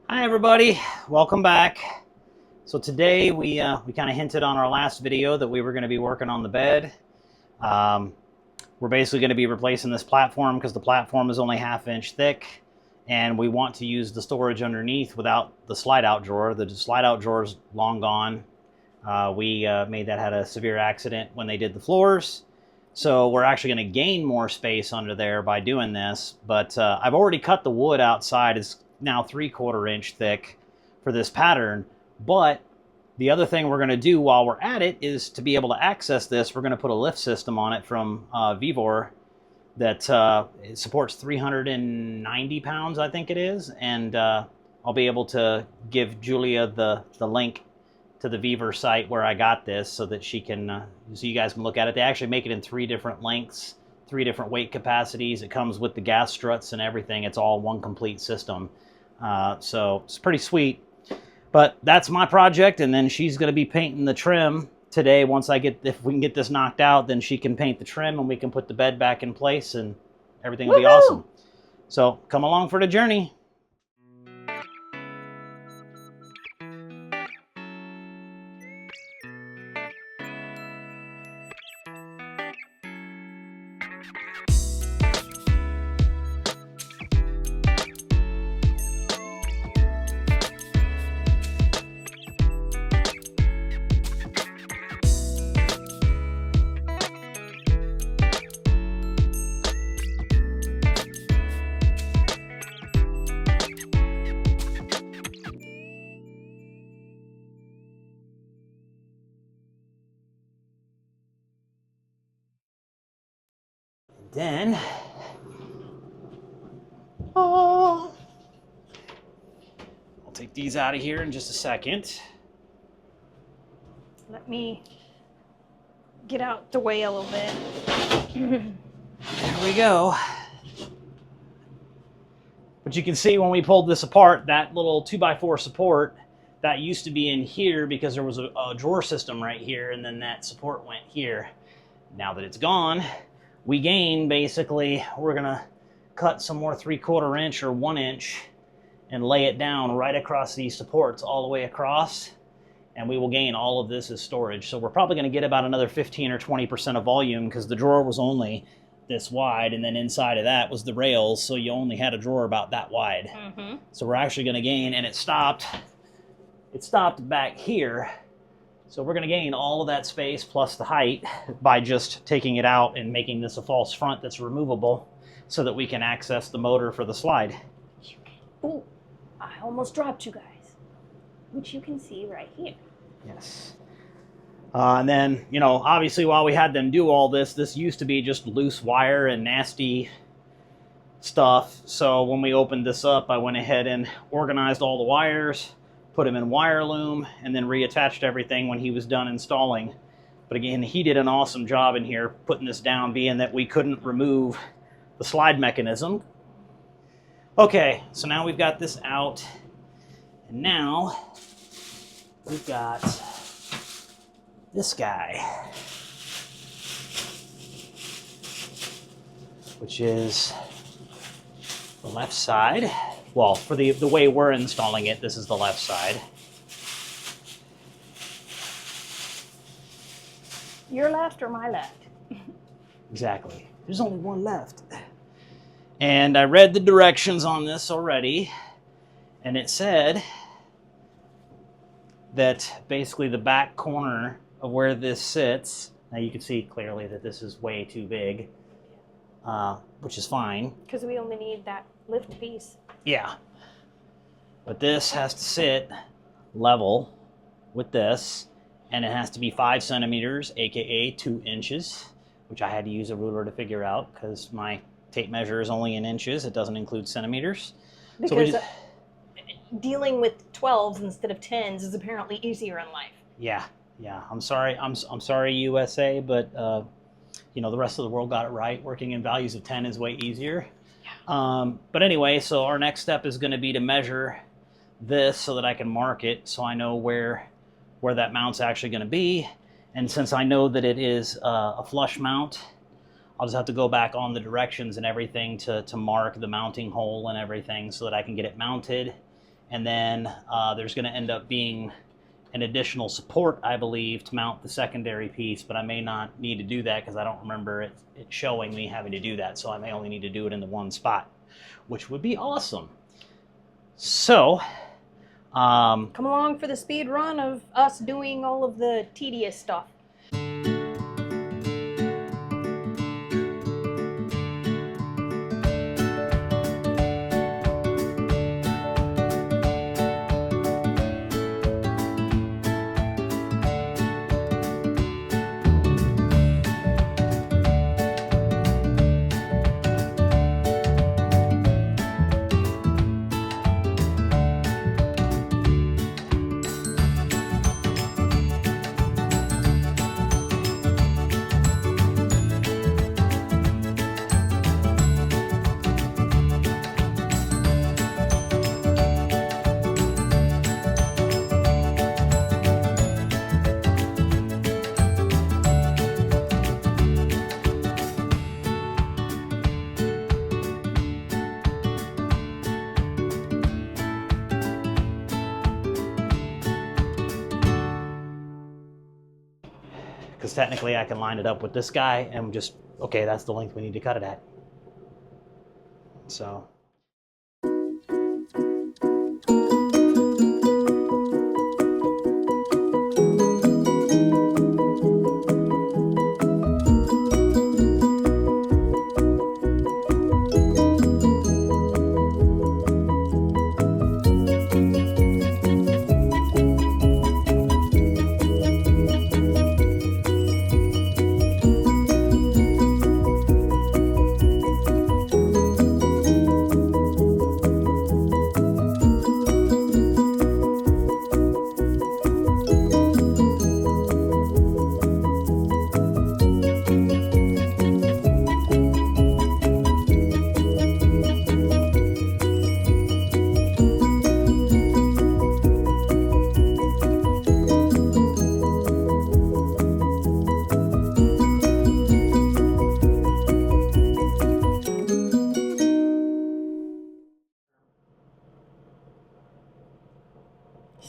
Hi everybody, welcome back. So today we kind of hinted on our last video that we were going to be working on the bed. Um, we're basically going to be replacing this platform because the platform is only 1/2 inch thick, and we want to use the storage underneath without the slide out drawer. The slide out drawer is long gone. We made that had a severe accident when they did the floors. So we're actually going to gain more space under there by doing this. But I've already cut the wood outside. It's now 3/4 inch thick for this pattern. But the other thing we're going to do while we're at it is to be able to access this, we're going to put a lift system on it from Vivor that it supports 390 pounds, I think it is. And I'll be able to give Julia the link to the Vivor site where I got this so that she can, so you guys can look at it. They actually make it in 3 different lengths, 3 different weight capacities. It comes with the gas struts and everything. It's all one complete system. So it's pretty sweet. But that's my project, and then she's going to be painting the trim today. If we can get this knocked out, then she can paint the trim and we can put the bed back in place and everything will be awesome. So come along for the journey. Then, I'll take these out of here in just a second. Let me get out the way a little bit. There we go. But you can see when we pulled this apart, that little 2x4 support, that used to be in here because there was a drawer system right here, and then that support went here. Now that it's gone, we gain basically, we're gonna cut some more 3/4 inch or 1 inch and lay it down right across these supports all the way across, and we will gain all of this as storage. So we're probably gonna get about another 15 or 20% of volume because the drawer was only this wide, and then inside of that was the rails, so you only had a drawer about that wide. So we're actually gonna gain, and it stopped back here. So we're going to gain all of that space plus the height by just taking it out and making this a false front that's removable so that we can access the motor for the slide. Ooh, I almost dropped you guys, which you can see right here. Yes. And then, you know, obviously while we had them do all this, this used to be just loose wire and nasty stuff. So when we opened this up, I went ahead and organized all the wires, put them in wire loom, and then reattached everything when he was done installing. But again, he did an awesome job in here putting this down, being that we couldn't remove the slide mechanism. Okay, so now we've got this out, and now we've got this guy, which is the left side. Well, for the way we're installing it, this is the left side. Your left or my left? Exactly. There's only one left. And I read the directions on this already, and it said that basically the back corner of where this sits, now you can see clearly that this is way too big, which is fine. Because we only need that lift piece. Yeah. But this has to sit level with this, and it has to be 5 centimeters, aka 2 inches, which I had to use a ruler to figure out because my tape measure is only in inches. It doesn't include centimeters. Because so dealing with 12s instead of 10s is apparently easier in life. Yeah. I'm sorry. I'm sorry, USA, but you know, the rest of the world got it right. Working in values of 10 is way easier. But anyway, so our next step is going to be to measure this so that I can mark it so I know where that mount's actually going to be. And since I know that it is a flush mount, I'll just have to go back on the directions and everything to mark the mounting hole and everything so that I can get it mounted And then there's going to end up being an additional support, I believe, to mount the secondary piece, but I may not need to do that because I don't remember it showing me having to do that. So I may only need to do it in the one spot, which would be awesome. So, come along for the speed run of us doing all of the tedious stuff. because technically I can line it up with this guy and just, okay, that's the length we need to cut it at. So.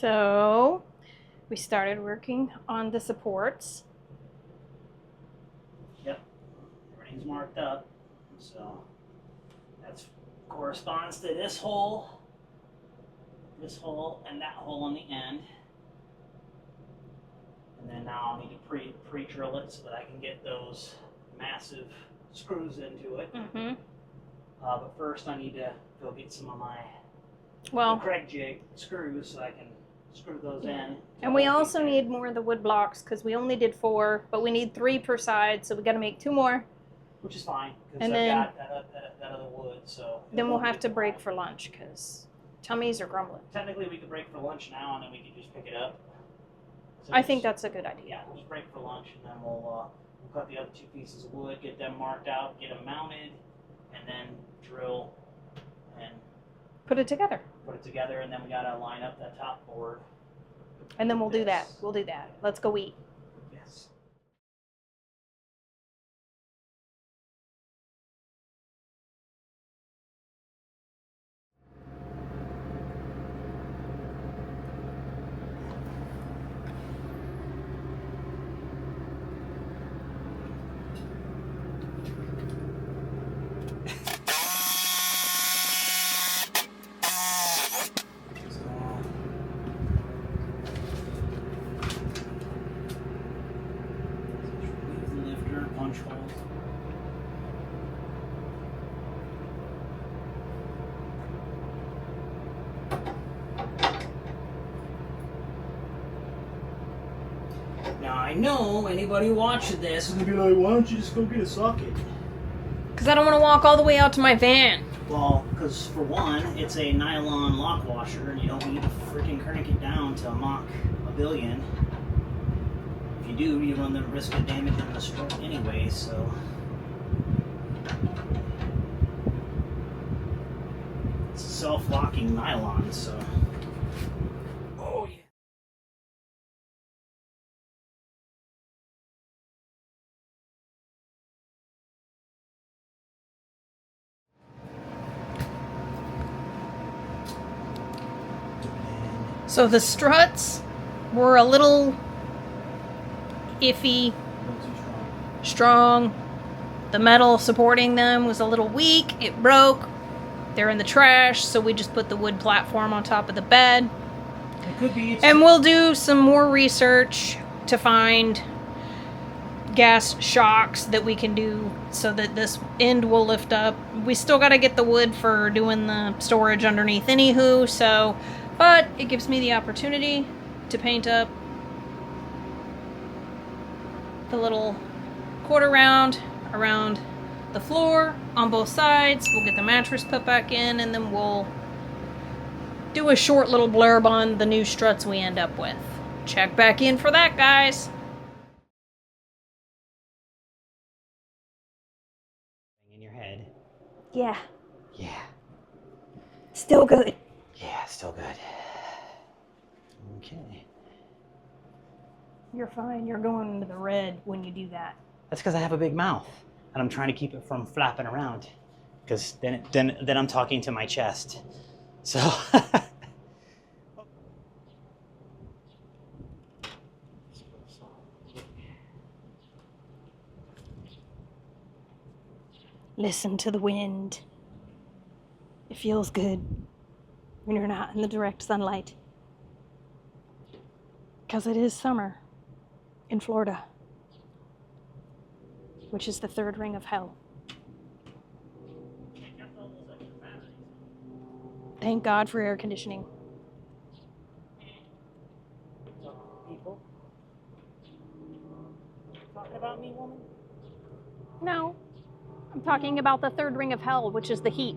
So we started working on the supports. Yep, everything's marked up. So that corresponds to this hole, and that hole on the end. And then now I'll need to pre-drill it so that I can get those massive screws into it. Mm-hmm. But first I need to go get some of my Craig jig screws so I can screw those in. And we also need more of the wood blocks because we only did 4, but we need 3 per side, so we got to make 2 more. Which is fine because And I've then got that other wood. So then we'll have to break for lunch because tummies are grumbling. Technically, we could break for lunch now, and then we could just pick it up. So I think that's a good idea. Yeah, we'll just break for lunch, and then we'll cut the other 2 pieces of wood, get them marked out, get them mounted, and then drill and put it together. And then we gotta line up that top board. And then we'll do that. We'll do that. Let's go eat. Yes. Punch holes. Now I know anybody watching this is gonna be like, why don't you just go get a socket? Because I don't want to walk all the way out to my van. Well, because for one, it's a nylon lock washer and you don't need to freaking crank it down to Mach 1,000,000,000. If you do, you run the risk of damaging the strut anyway, so. It's self-locking nylon, so. Oh, yeah. So the struts were a little iffy, strong. The metal supporting them was a little weak. It broke. They're in the trash, so we just put the wood platform on top of the bed. It could be. And we'll do some more research to find gas shocks that we can do so that this end will lift up. We still got to get the wood for doing the storage underneath anywho, so, but it gives me the opportunity to paint up the little quarter round around the floor on both sides. We'll get the mattress put back in, and then we'll do a short little blurb on the new struts we end up with. Check back in for that, guys. In your head. Yeah. Yeah. Still good. Yeah, still good. Okay. You're fine. You're going into the red when you do that. That's because I have a big mouth, and I'm trying to keep it from flapping around, because then I'm talking to my chest. So. Listen to the wind. It feels good when you're not in the direct sunlight. Because it is summer in Florida, which is the third ring of hell. Thank God for air conditioning. People talking about me, woman? No, I'm talking about the third ring of hell, which is the heat.